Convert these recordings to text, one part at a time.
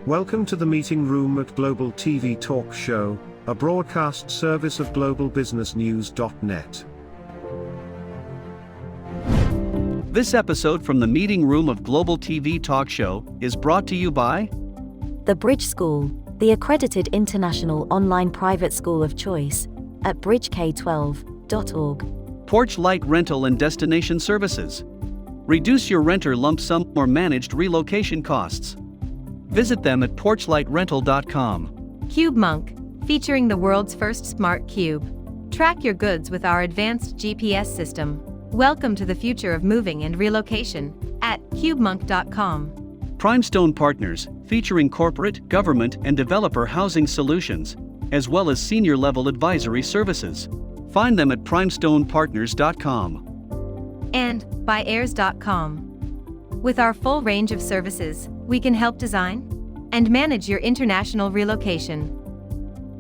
Welcome to the meeting room at Global TV Talk Show, a broadcast service of globalbusinessnews.net. This episode from the meeting room of Global TV Talk Show is brought to you by The Bridge School, the accredited international online private school of choice, at bridgek12.org. Porch Light Rental and Destination Services. Reduce your renter lump sum or managed relocation costs. Visit them at porchlightrental.com. Cube Monk, featuring the world's first smart cube. Track your goods with our advanced GPS system. Welcome to the future of moving and relocation at cubemonk.com. Primestone Partners, featuring corporate, government, and developer housing solutions, as well as senior-level advisory services. Find them at primestonepartners.com. And by heirs.com. With our full range of services, we can help design and manage your international relocation.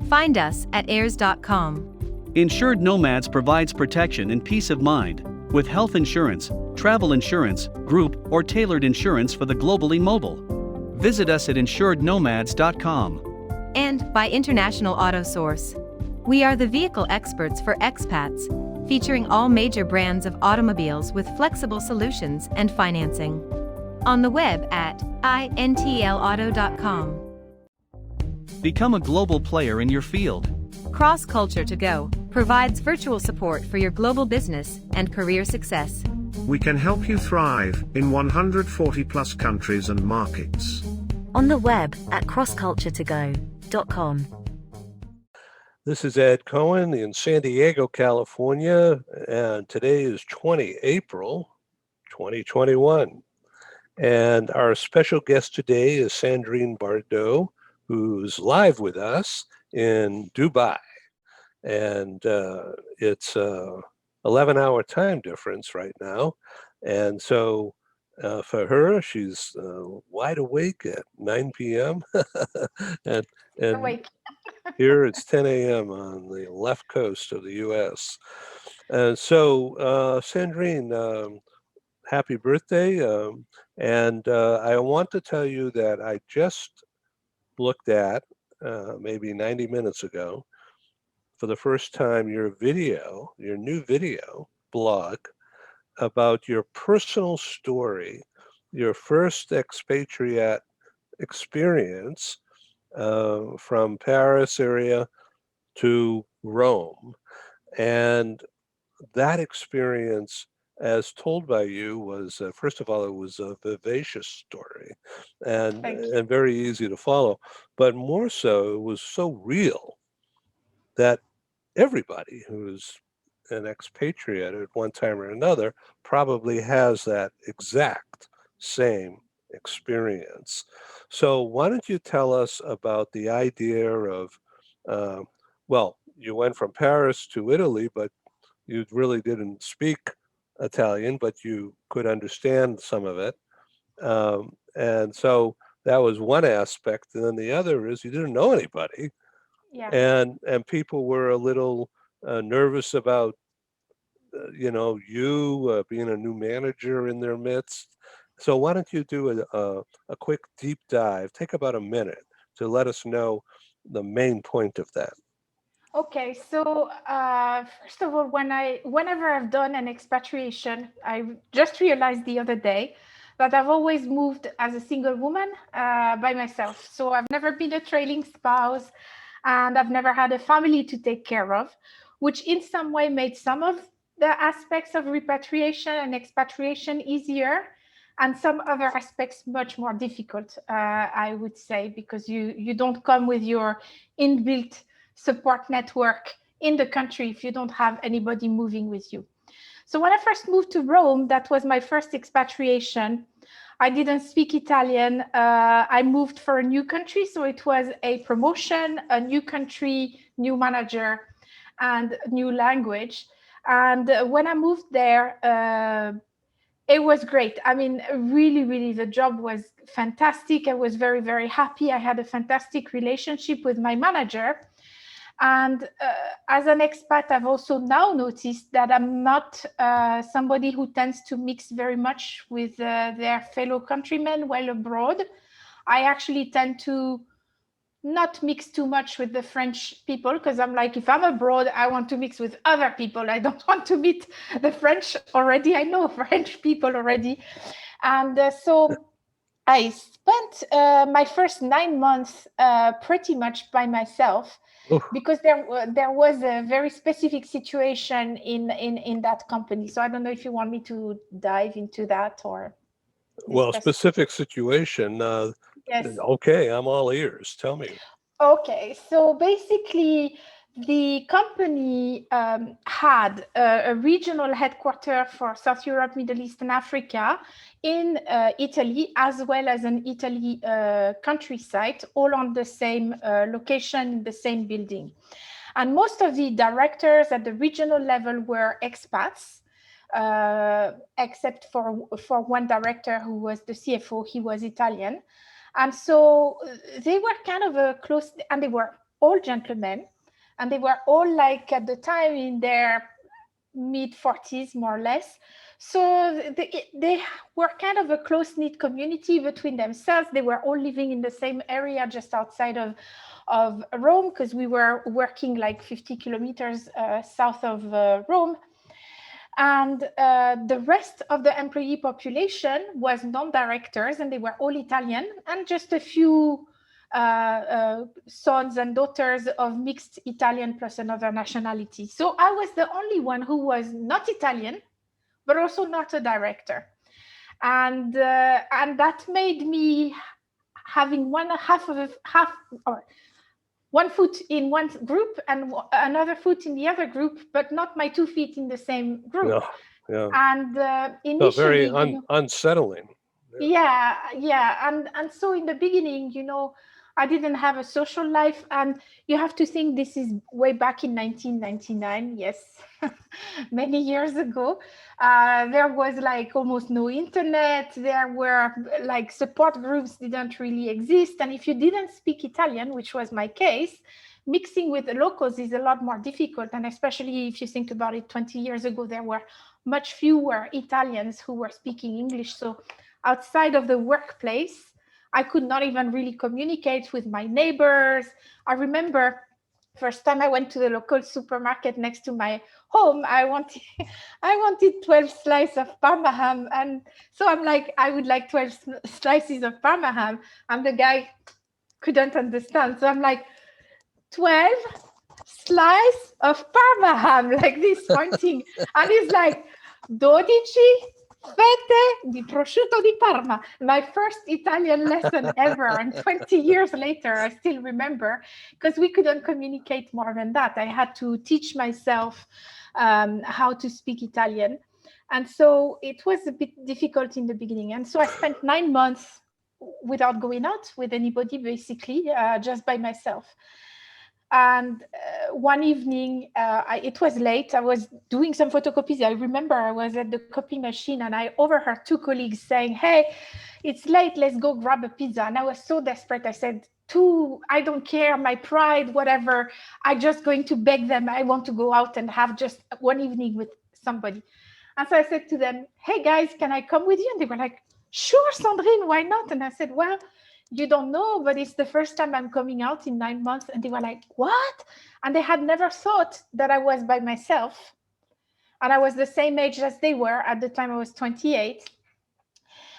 Find us at heirs.com. Insured Nomads provides protection and peace of mind with health insurance, travel insurance, group, or tailored insurance for the globally mobile. Visit us at insurednomads.com. And by International Auto Source. We are the vehicle experts for expats, featuring all major brands of automobiles with flexible solutions and financing. On the web at intlauto.com. Become a global player in your field. Cross Culture to Go provides virtual support for your global business and career success. We can help you thrive in 140 plus countries and markets. On the web at crossculturetogo.com. This is Ed Cohen in San Diego, California, and today is 20 April 2021. And our special guest today is Sandrine Bardot, who's live with us in Dubai. And it's a 11-hour time difference right now. And so for her, she's wide awake at 9 p.m. and Awake. Here it's 10 a.m. on the left coast of the U.S. And so, Sandrine, happy birthday. And I want to tell you that I just looked at, maybe 90 minutes ago, for the first time, your new video blog about your personal story, your first expatriate experience from Paris area to Rome. And that experience, as told by you, was, first of all, it was a vivacious story and very easy to follow. But more so, it was so real that everybody who's an expatriate at one time or another probably has that exact same experience. So why don't you tell us about the idea of, well, you went from Paris to Italy, but you really didn't speak Italian, but you could understand some of it. And so that was one aspect. And then the other is you didn't know anybody. Yeah. And people were a little nervous about, you being a new manager in their midst. So why don't you do a quick deep dive, take about a minute to let us know the main point of that. Okay, so first of all, whenever I've done an expatriation, I just realized the other day that I've always moved as a single woman by myself. So I've never been a trailing spouse, and I've never had a family to take care of, which in some way made some of the aspects of repatriation and expatriation easier, and some other aspects much more difficult, I would say, because you don't come with your inbuilt support network in the country if you don't have anybody moving with you. So when I first moved to Rome, that was my first expatriation. I didn't speak Italian. I moved for a new country, so it was a promotion, a new country, new manager, and new language. And when I moved there, it was great. I mean, really, really, the job was fantastic. I was very, very happy. I had a fantastic relationship with my manager. And as an expat, I've also now noticed that I'm not somebody who tends to mix very much with their fellow countrymen while abroad. I actually tend to not mix too much with the French people, because I'm like, if I'm abroad, I want to mix with other people. I don't want to meet the French already. I know French people already. And so I spent my first 9 months pretty much by myself, Oof. because there was a very specific situation in that company. So I don't know if you want me to dive into that or Well, discuss. specific situation. Yes. Okay, I'm all ears. Tell me. Okay, so basically, the company had a regional headquarters for South Europe, Middle East, and Africa in Italy, as well as an Italy countryside, all on the same location, the same building. And most of the directors at the regional level were expats, except for one director who was the CFO. He was Italian. And so they were kind of a close, and they were all gentlemen, and they were all like at the time in their mid 40s, more or less. So they were kind of a close-knit community between themselves. They were all living in the same area just outside of Rome, because we were working like 50 kilometers south of Rome. And the rest of the employee population was non-directors, and they were all Italian, and just a few sons and daughters of mixed Italian plus another nationality. So I was the only one who was not Italian, but also not a director. And that made me having one foot in one group and another foot in the other group, but not my 2 feet in the same group. Yeah. And So very initially, unsettling. yeah. And so in the beginning, I didn't have a social life. And you have to think this is way back in 1999. Yes, many years ago. There was like almost no internet. There were like support groups didn't really exist. And if you didn't speak Italian, which was my case, mixing with the locals is a lot more difficult. And especially if you think about it, 20 years ago, there were much fewer Italians who were speaking English. So outside of the workplace, I could not even really communicate with my neighbors. I remember first time I went to the local supermarket next to my home, I wanted 12 slices of Parma ham. And so I'm like, I would like 12 slices of Parma ham. And the guy couldn't understand. So I'm like, 12 slices of Parma ham, like this, pointing. And he's like, 12 fette di prosciutto di Parma. My first Italian lesson ever. And 20 years later, I still remember, because we couldn't communicate more than that. I had to teach myself how to speak Italian. And so it was a bit difficult in the beginning. And so I spent 9 months without going out with anybody, basically, just by myself. And one evening, it was late. I was doing some photocopies. I remember I was at the copy machine and I overheard two colleagues saying, "Hey, it's late, let's go grab a pizza." And I was so desperate. I said, I don't care, my pride, whatever. I'm just going to beg them. I want to go out and have just one evening with somebody. And so I said to them, "Hey guys, can I come with you?" And they were like, "Sure, Sandrine, why not?" And I said, "Well, you don't know, but it's the first time I'm coming out in 9 months." And they were like, "What?" And they had never thought that I was by myself. And I was the same age as they were. At the time, I was 28.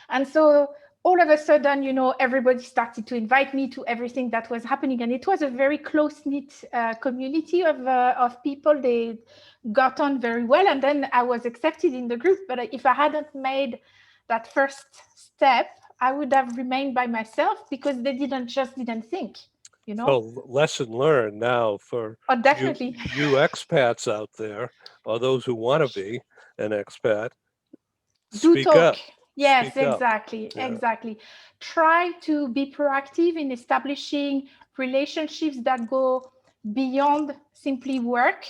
And so all of a sudden, everybody started to invite me to everything that was happening. And it was a very close-knit community of people. They got on very well. And then I was accepted in the group. But if I hadn't made that first step, I would have remained by myself, because they didn't think, So lesson learned now for definitely. you expats out there, or those who want to be an expat, speak up. Yes, Speak up. exactly. Yeah. Exactly. Try to be proactive in establishing relationships that go beyond simply work.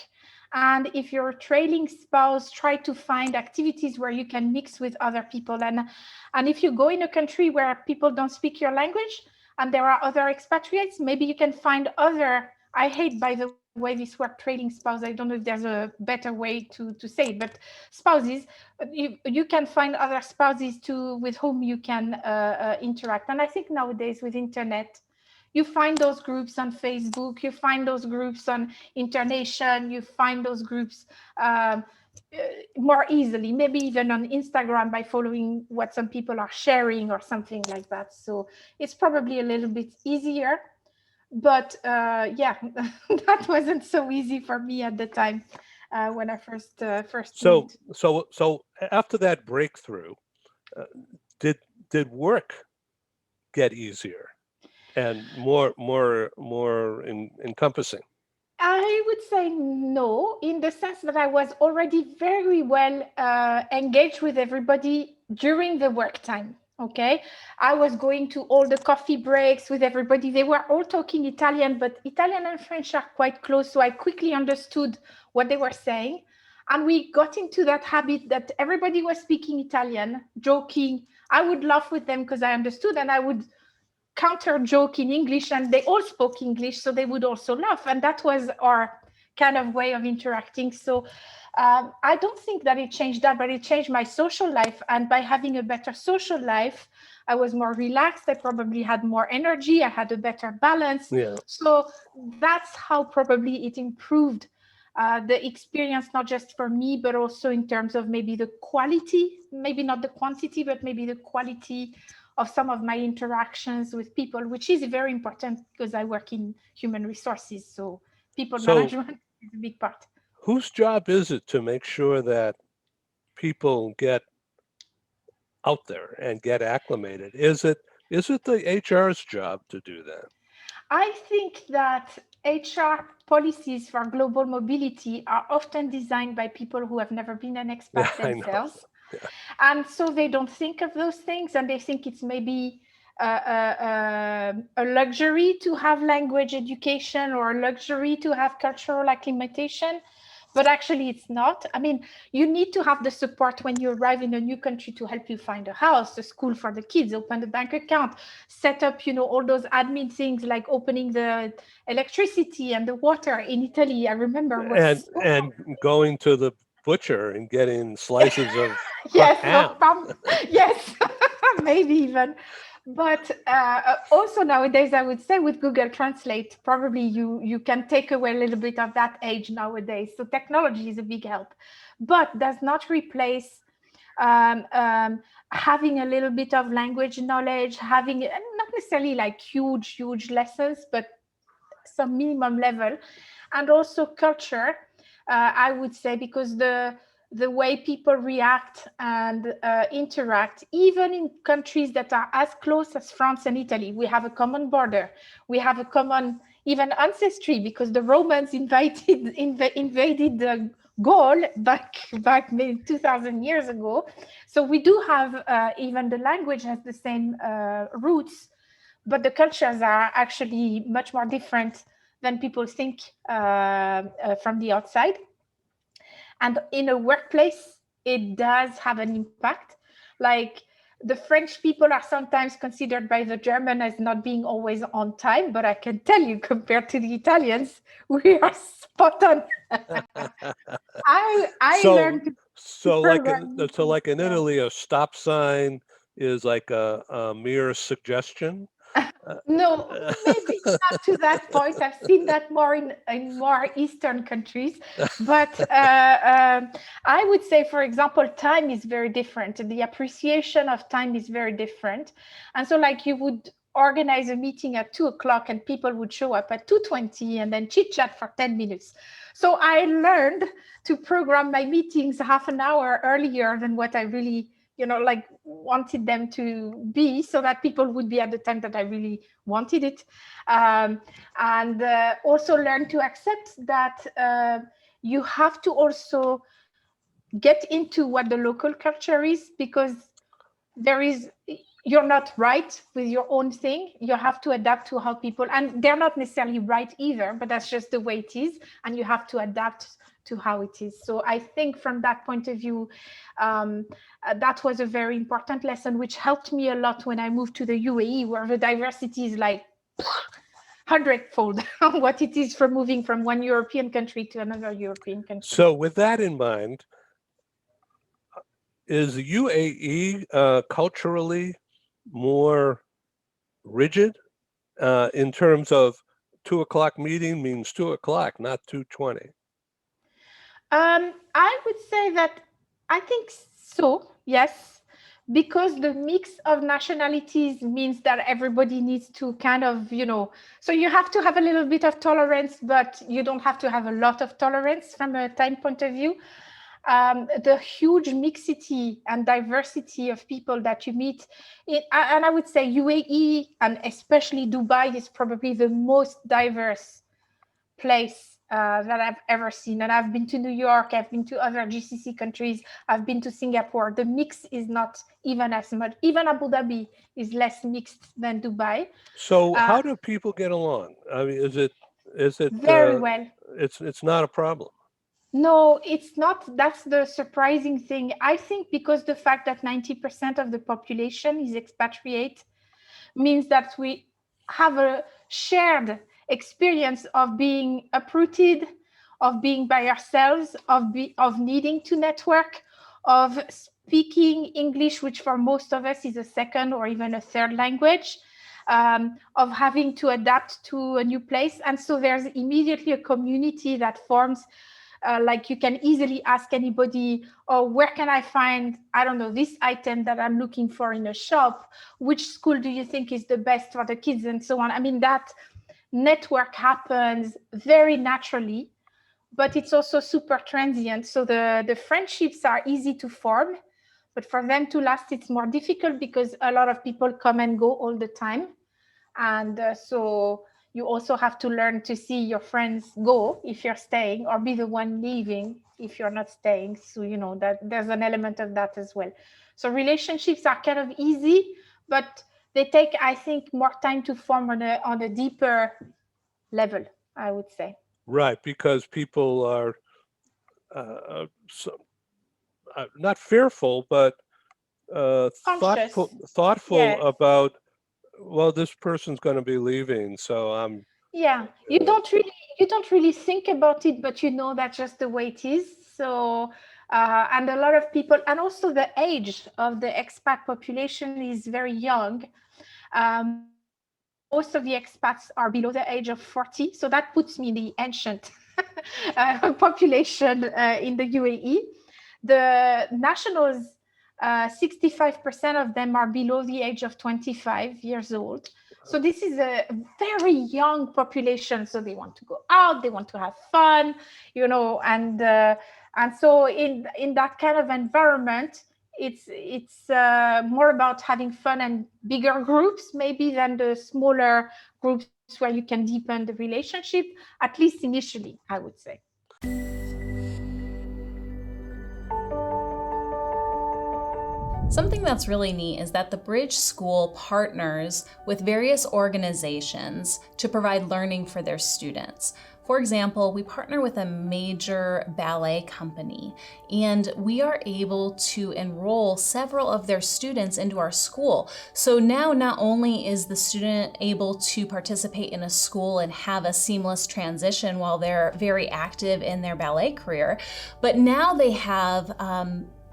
And if you're a trailing spouse, try to find activities where you can mix with other people. And if you go in a country where people don't speak your language and there are other expatriates, maybe you can find other, I hate, by the way this word trading spouse, I don't know if there's a better way to say it, but spouses, you can find other spouses with whom you can interact. And I think nowadays with internet, you find those groups on Facebook, you find those groups on Internation, you find those groups more easily, maybe even on Instagram by following what some people are sharing or something like that. So it's probably a little bit easier. But yeah, that wasn't so easy for me at the time when I first moved. So after that breakthrough, did work get easier and more encompassing? I would say no, in the sense that I was already very well engaged with everybody during the work time. Okay, I was going to all the coffee breaks with everybody. They were all talking Italian, but Italian and French are quite close, so I quickly understood what they were saying. And we got into that habit that everybody was speaking Italian, joking. I would laugh with them because I understood, and I would counter joke in English, and they all spoke English, so they would also laugh. And that was our kind of way of interacting. So I don't think that it changed that, but it changed my social life. And by having a better social life, I was more relaxed. I probably had more energy. I had a better balance. Yeah. So that's how probably it improved the experience, not just for me, but also in terms of maybe the quality, maybe not the quantity, but maybe the quality of some of my interactions with people, which is very important because I work in human resources. So people management is a big part. Whose job is it to make sure that people get out there and get acclimated? Is it the HR's job to do that? I think that HR policies for global mobility are often designed by people who have never been an expat themselves. Yeah. And so they don't think of those things, and they think it's maybe a luxury to have language education or a luxury to have cultural acclimatation. But actually, it's not. I mean, you need to have the support when you arrive in a new country to help you find a house, a school for the kids, open the bank account, set up, all those admin things like opening the electricity and the water in Italy. I remember. And going to the butcher and getting slices of yes, ham. Yes, maybe even. But also nowadays, I would say with Google Translate, probably you can take away a little bit of that age nowadays. So technology is a big help, but does not replace having a little bit of language knowledge, having not necessarily like huge lessons, but some minimum level, and also culture. I would say, because the way people react and interact, even in countries that are as close as France and Italy, we have a common border, we have a common even ancestry, because the Romans invaded the Gaul back maybe 2,000 years ago. So we do have even the language has the same roots, but the cultures are actually much more different than people think from the outside. And in a workplace, it does have an impact. Like, the French people are sometimes considered by the German as not being always on time, but I can tell you, compared to the Italians, we are spot on. I learned. So like in Italy, a stop sign is like a mere suggestion. No, maybe not to that point. I've seen that more in more Eastern countries. But I would say, for example, time is very different. The appreciation of time is very different. And so, like, you would organize a meeting at 2:00 and people would show up at 2:20 and then chit chat for 10 minutes. So I learned to program my meetings half an hour earlier than what I really wanted them to be, so that people would be at the time that I really wanted it. And also learn to accept that you have to also get into what the local culture is, because you're not right with your own thing. You have to adapt to how people, and they're not necessarily right either, but that's just the way it is, and you have to adapt to how it is. So I think from that point of view, that was a very important lesson, which helped me a lot when I moved to the UAE, where the diversity is like hundredfold what it is for moving from one European country to another European country. So with that in mind, is the UAE culturally more rigid in terms of 2 o'clock meeting means 2 o'clock, not 2:20? I would say that I think so, yes, because the mix of nationalities means that everybody needs to kind of, so you have to have a little bit of tolerance, but you don't have to have a lot of tolerance from a time point of view. The huge mixity and diversity of people that you meet, and I would say UAE and especially Dubai is probably the most diverse place that I've ever seen. And I've been to New York, I've been to other GCC countries, I've been to Singapore. The mix is not even as much. Even Abu Dhabi is less mixed than Dubai. So how do people get along? I mean, is it very well? It's not a problem. No, it's not. That's the surprising thing. I think because the fact that 90% of the population is expatriate means that we have a shared experience of being uprooted, of being by ourselves, of needing to network, of speaking English, which for most of us is a second or even a third language, of having to adapt to a new place. And so there's immediately a community that forms. Like you can easily ask anybody, oh, where can I find, I don't know, this item that I'm looking for in a shop? Which school do you think is the best for the kids and so on? I mean, that network happens very naturally, but it's also super transient. So the friendships are easy to form, but for them to last, it's more difficult because a lot of people come and go all the time. And so you also have to learn to see your friends go if you're staying, or be the one leaving if you're not staying. So, that there's an element of that as well. So relationships are kind of easy, but they take, I think, more time to form on a deeper level, I would say. Right, because people are not fearful, but thoughtful yes. about, well, this person's going to be leaving, so I'm. Yeah, you don't really think about it, but that's just the way it is. So, and a lot of people, and also the age of the expat population is very young. Most of the expats are below the age of 40, so that puts me in the ancient population in the UAE. The nationals, 65% of them are below the age of 25 years old. So this is a very young population. So they want to go out, they want to have fun, and so in that kind of environment, it's more about having fun and bigger groups maybe than the smaller groups where you can deepen the relationship, at least initially, I would say. Something that's really neat is that the Bridge School partners with various organizations to provide learning for their students. For example, we partner with a major ballet company, and we are able to enroll several of their students into our school. So now not only is the student able to participate in a school and have a seamless transition while they're very active in their ballet career, but now they have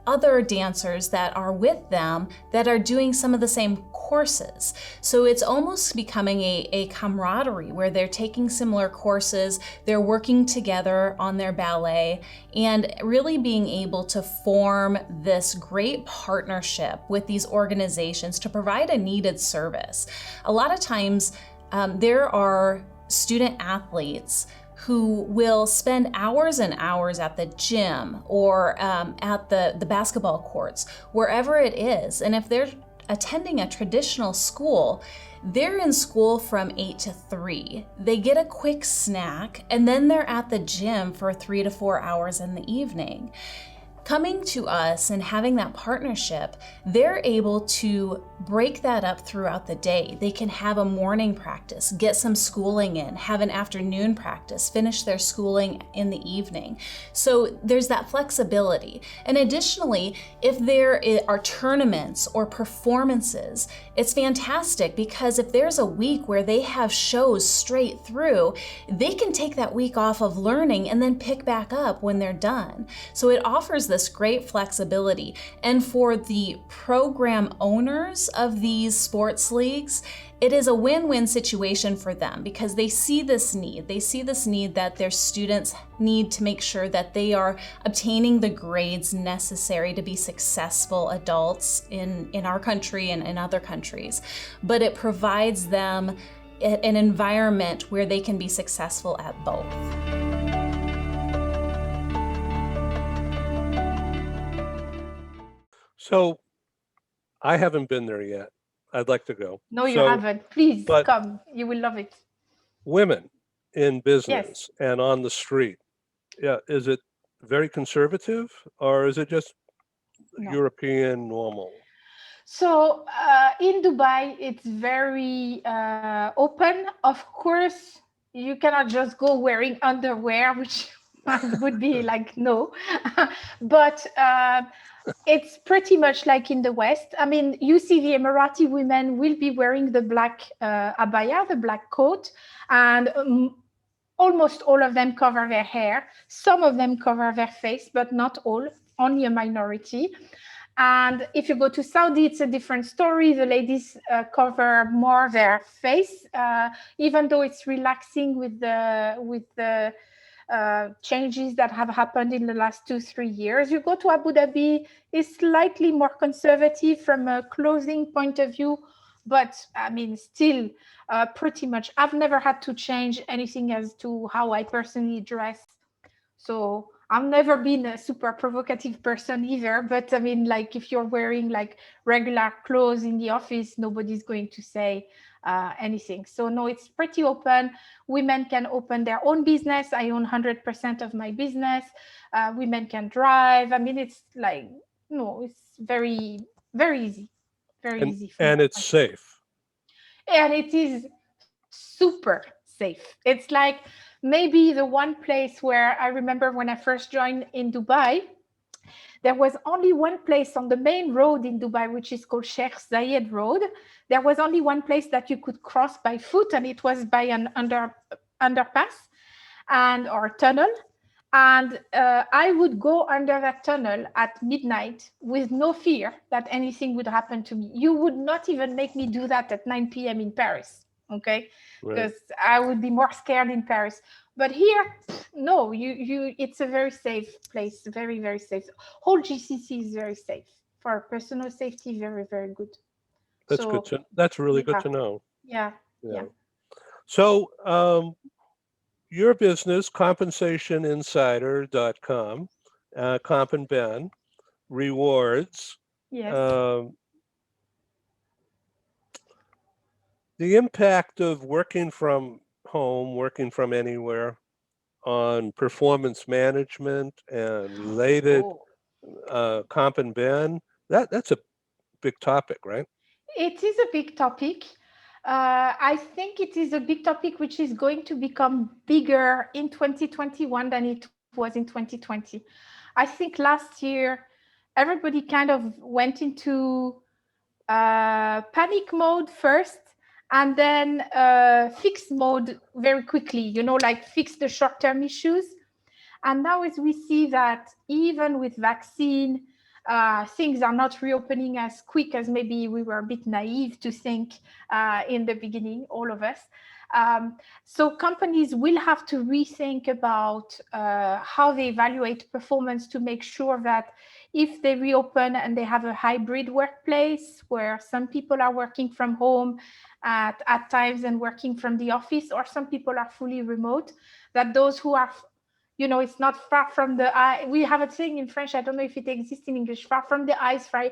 other dancers that are with them that are doing some of the same courses. So it's almost becoming a camaraderie where they're taking similar courses, they're working together on their ballet, and really being able to form this great partnership with these organizations to provide a needed service. A lot of times there are student athletes who will spend hours and hours at the gym or at the basketball courts, wherever it is. And if they're attending a traditional school, they're in school from 8 to 3. They get a quick snack, and then they're at the gym for 3 to 4 hours in the evening. Coming to us and having that partnership, they're able to break that up throughout the day. They can have a morning practice, get some schooling in, have an afternoon practice, finish their schooling in the evening. So there's that flexibility. And additionally, if there are tournaments or performances, it's fantastic because if there's a week where they have shows straight through, they can take that week off of learning and then pick back up when they're done. So it offers this great flexibility. And for the program owners of these sports leagues, it is a win-win situation for them because they see this need. They see this need that their students need to make sure that they are obtaining the grades necessary to be successful adults in our country and in other countries. But it provides them an environment where they can be successful at both. So I haven't been there yet. I'd like to go. No, you haven't. Please but come. You will love it. women in business Yes. and on the street, yeah, is it very conservative or is it just No. European normal? So in Dubai, it's very open. Of course, you cannot just go wearing underwear, which would be like no. But it's pretty much like in the West. I mean, you see the Emirati women will be wearing the black abaya, the black coat, and almost all of them cover their hair. Some of them cover their face, but not all, only a minority. And if you go to Saudi, it's a different story. The ladies cover more their face, even though it's relaxing with the changes that have happened in the last 2-3 years. You go to Abu Dhabi, it's slightly more conservative from a clothing point of view, but I mean, still pretty much. I've never had to change anything as to how I personally dress. So I've never been a super provocative person either, but I mean, like if you're wearing like regular clothes in the office, nobody's going to say anything. So no, it's pretty open. Women can open their own business. I own 100% of my business. Women can drive. I mean, it's like, no, it's very, very easy. Very easy. And it's safe. And it is super safe. It's like maybe the one place where I remember when I first joined in Dubai, there was only one place on the main road in Dubai, which is called Sheikh Zayed Road. There was only one place that you could cross by foot, and it was by an underpass or tunnel. And I would go under that tunnel at midnight with no fear that anything would happen to me. You would not even make me do that at 9 p.m. in Paris, okay? Because I would be more scared in Paris. But here, no, it's a very safe place, very, very safe. Whole GCC is very safe. For personal safety, very, very good. That's good. That's really good to know. Yeah. So your business, compensationinsider.com, Comp and Ben, rewards. Yes. The impact of working from home, working from anywhere on performance management and related Comp and Ben, that's a big topic, right? It is a big topic. I think it is a big topic which is going to become bigger in 2021 than it was in 2020. I think last year, everybody kind of went into panic mode first, and then fixed mode very quickly, like fix the short-term issues. And now as we see that even with vaccine, things are not reopening as quick as maybe we were a bit naive to think in the beginning, all of us. So companies will have to rethink about how they evaluate performance to make sure that if they reopen and they have a hybrid workplace where some people are working from home at times and working from the office, or some people are fully remote, that those who are, it's not far from the eye. We have a thing in French, I don't know if it exists in English, far from the eyes, far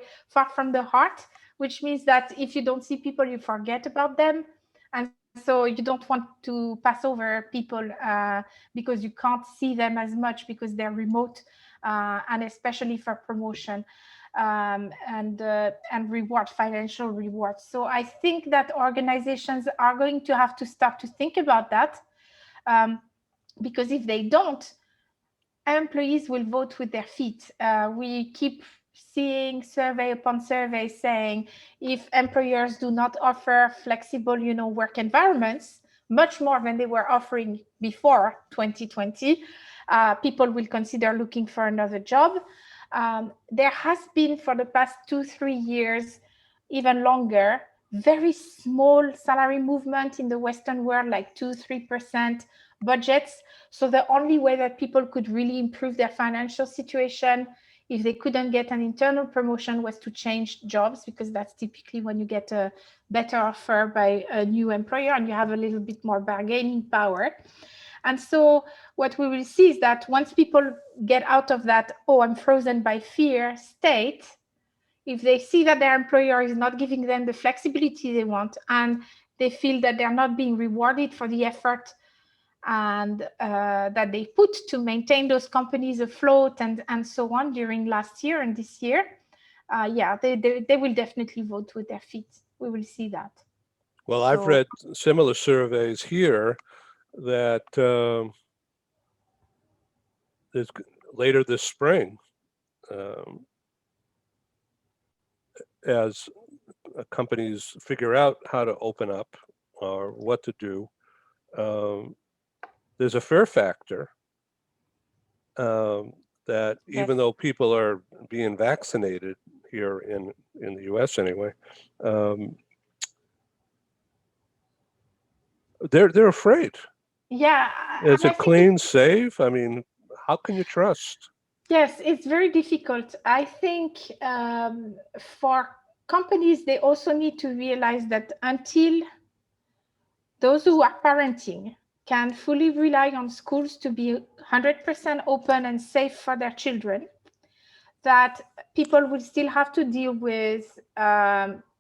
from the heart, which means that if you don't see people, you forget about them. And so you don't want to pass over people because you can't see them as much because they're remote. and especially for promotion and reward, financial rewards. So I think that organizations are going to have to start to think about that, because if they don't, employees will vote with their feet. We keep seeing survey upon survey saying if employers do not offer flexible, work environments, much more than they were offering before 2020, people will consider looking for another job. There has been for the past 2-3 years, even longer, very small salary movement in the Western world, like 2-3% budgets. So the only way that people could really improve their financial situation if they couldn't get an internal promotion was to change jobs, because that's typically when you get a better offer by a new employer and you have a little bit more bargaining power. And so what we will see is that once people get out of that, oh, I'm frozen by fear state, if they see that their employer is not giving them the flexibility they want and they feel that they're not being rewarded for the effort and that they put to maintain those companies afloat and so on during last year and this year, they will definitely vote with their feet. We will see that. Well, I've read similar surveys here that later this spring, as companies figure out how to open up or what to do, there's a fear factor that even though people are being vaccinated here in the US anyway, they're afraid. Yeah. Is it clean, safe? I mean, how can you trust? Yes, it's very difficult. I think for companies, they also need to realize that until those who are parenting can fully rely on schools to be 100% open and safe for their children, that people will still have to deal with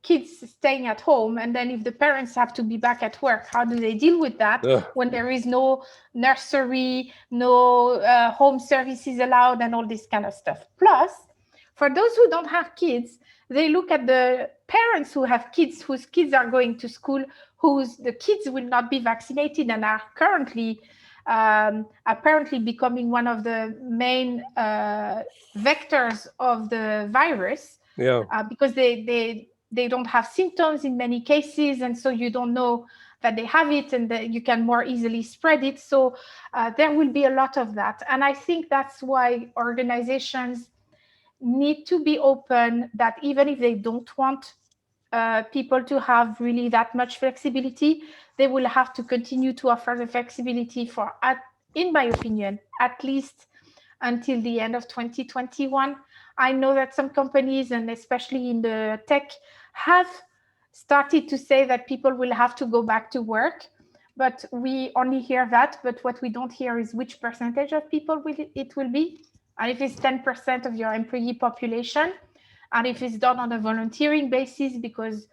kids staying at home. And then if the parents have to be back at work, how do they deal with that when there is no nursery, no home services allowed and all this kind of stuff? Plus, for those who don't have kids, they look at the parents who have kids, whose kids are going to school, the kids will not be vaccinated and are currently apparently becoming one of the main vectors of the virus, because they don't have symptoms in many cases, and so you don't know that they have it, and that you can more easily spread it. So there will be a lot of that, and I think that's why organizations need to be open, that even if they don't want people to have really that much flexibility, they will have to continue to offer the flexibility for, in my opinion, at least until the end of 2021. I know that some companies, and especially in the tech, have started to say that people will have to go back to work, but we only hear that. But what we don't hear is which percentage of people it will be. And if it's 10% of your employee population, and if it's done on a volunteering basis, because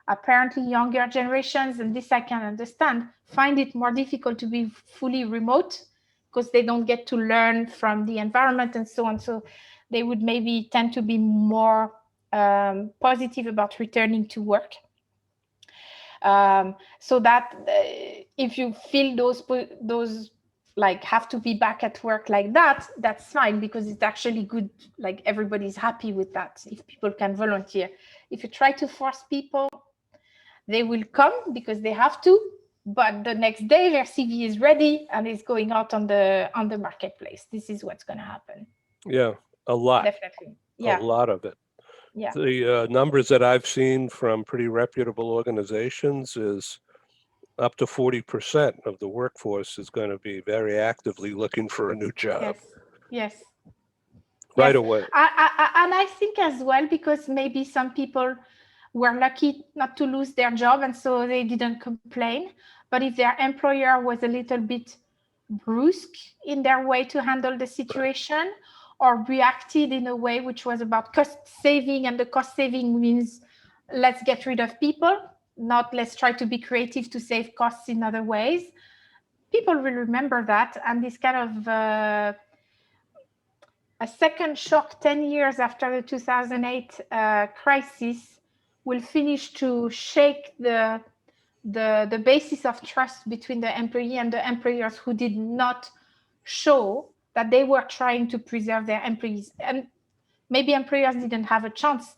apparently younger generations, and this I can understand, find it more difficult to be fully remote because they don't get to learn from the environment and so on. So they would maybe tend to be more positive about returning to work. So that if you feel those like have to be back at work like that, that's fine, because it's actually good. Like everybody's happy with that if people can volunteer. If you try to force people, they will come because they have to, but the next day their CV is ready and is going out on the marketplace. This is what's going to happen. Yeah, a lot. Definitely. Yeah. A lot of it. Yeah. The numbers that I've seen from pretty reputable organizations is up to 40% of the workforce is going to be very actively looking for a new job. Yes. Right away. And I think as well, because maybe some people were lucky not to lose their job and so they didn't complain. But if their employer was a little bit brusque in their way to handle the situation, or reacted in a way which was about cost saving, and the cost saving means let's get rid of people, not let's try to be creative to save costs in other ways, people will remember that. And this kind of a second shock 10 years after the 2008 crisis will finish to shake the basis of trust between the employee and the employers who did not show that they were trying to preserve their employees. And maybe employers didn't have a chance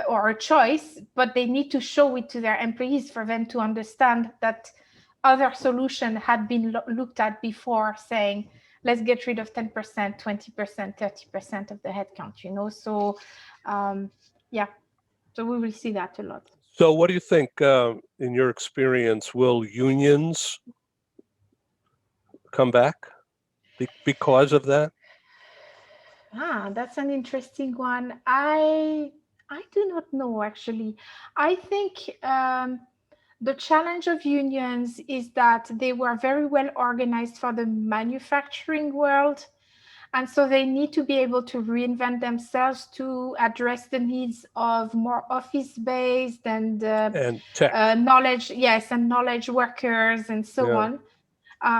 or a choice, but they need to show it to their employees for them to understand that other solution had been looked at before, saying, let's get rid of 10%, 20%, 30% of the headcount, So, yeah, so we will see that a lot. So what do you think, in your experience, will unions come back because of that? That's an interesting one. I do not know, actually. I think the challenge of unions is that they were very well organized for the manufacturing world. And so they need to be able to reinvent themselves to address the needs of more office-based and tech. knowledge, yes, and knowledge workers and so on.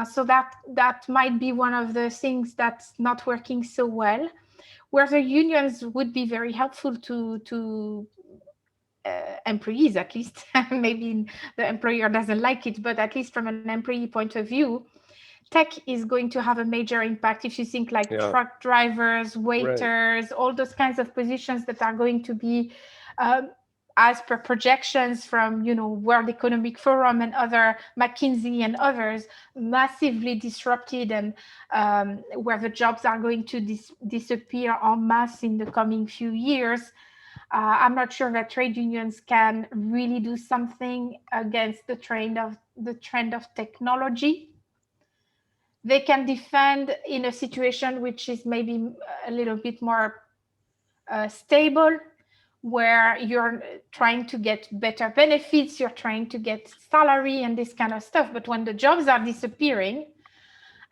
So that might be one of the things that's not working so well, where the unions would be very helpful to employees, at least. Maybe the employer doesn't like it, but at least from an employee point of view, tech is going to have a major impact. If you think like truck drivers, waiters, all those kinds of positions that are going to be, as per projections from, World Economic Forum and other, McKinsey and others, massively disrupted, and where the jobs are going to disappear en masse in the coming few years. I'm not sure that trade unions can really do something against the trend of technology. They can defend in a situation which is maybe a little bit more stable, where you're trying to get better benefits, you're trying to get salary and this kind of stuff. But when the jobs are disappearing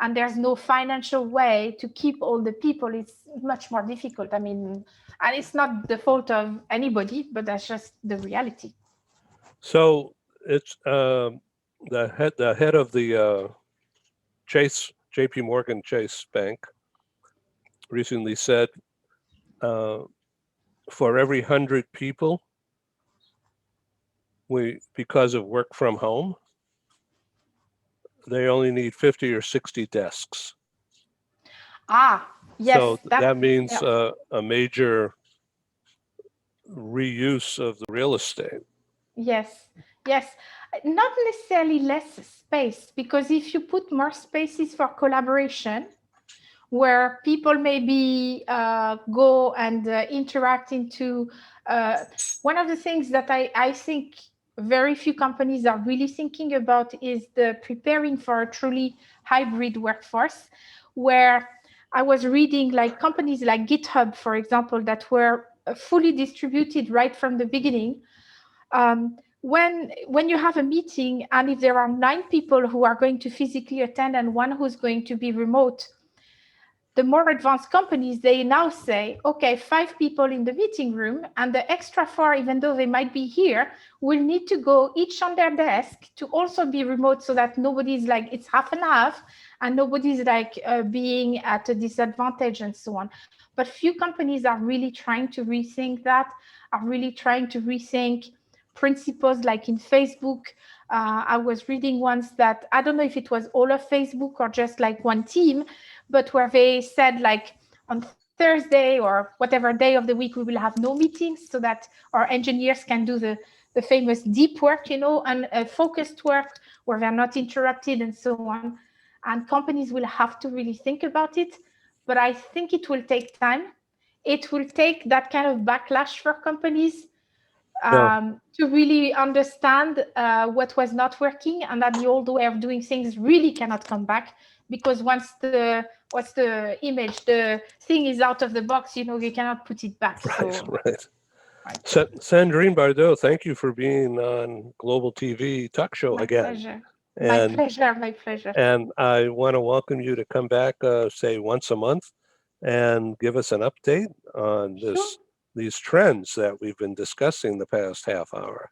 and there's no financial way to keep all the people, it's much more difficult. I mean, and it's not the fault of anybody, but that's just the reality. So it's the head of the JP Morgan Chase Bank recently said, for every 100 people, because of work from home, they only need 50 or 60 desks. Yes. So that means a major reuse of the real estate. Yes. Not necessarily less space, because if you put more spaces for collaboration, where people maybe go and interact into, one of the things that I think very few companies are really thinking about is the preparing for a truly hybrid workforce, where I was reading like companies like GitHub, for example, that were fully distributed right from the beginning. When you have a meeting, and if there are 9 people who are going to physically attend and 1 who's going to be remote, the more advanced companies, they now say, okay, 5 people in the meeting room, and the extra 4, even though they might be here, will need to go each on their desk to also be remote, so that nobody's like, it's half and half, and nobody's like being at a disadvantage and so on. But few companies are really trying to rethink that, are really trying to rethink principles, like in Facebook. I was reading once that, I don't know if it was all of Facebook or just like one team, but where they said like on Thursday or whatever day of the week, we will have no meetings, so that our engineers can do the famous deep work, and focused work where they're not interrupted and so on. And companies will have to really think about it, but I think it will take time. It will take that kind of backlash for companies to really understand what was not working, and that the old way of doing things really cannot come back, because once the thing is out of the box, you cannot put it back. Right. Sandrine Bardot, thank you for being on Global TV Talk Show again. My pleasure. And I want to welcome you to come back, say once a month, and give us an update on these trends that we've been discussing the past half hour.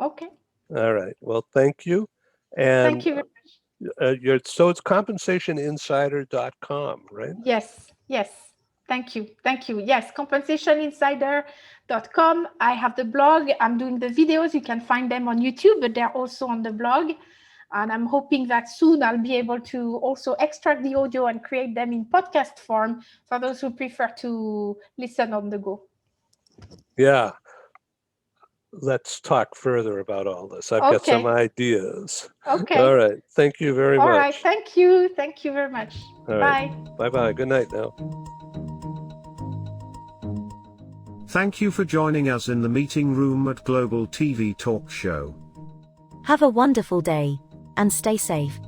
Okay. All right. Well, thank you. And thank you very much. So it's compensationinsider.com, right? Yes. Thank you. Thank you. Yes, compensationinsider.com. I have the blog. I'm doing the videos. You can find them on YouTube, but they're also on the blog. And I'm hoping that soon I'll be able to also extract the audio and create them in podcast form for those who prefer to listen on the go. Yeah. Let's talk further about all this. I've got some ideas. Okay. All right. Thank you very much. All right. Thank you. Thank you very much. All Bye. right. Bye-bye. Good night now. Thank you for joining us in the meeting room at Global TV Talk Show. Have a wonderful day, and stay safe.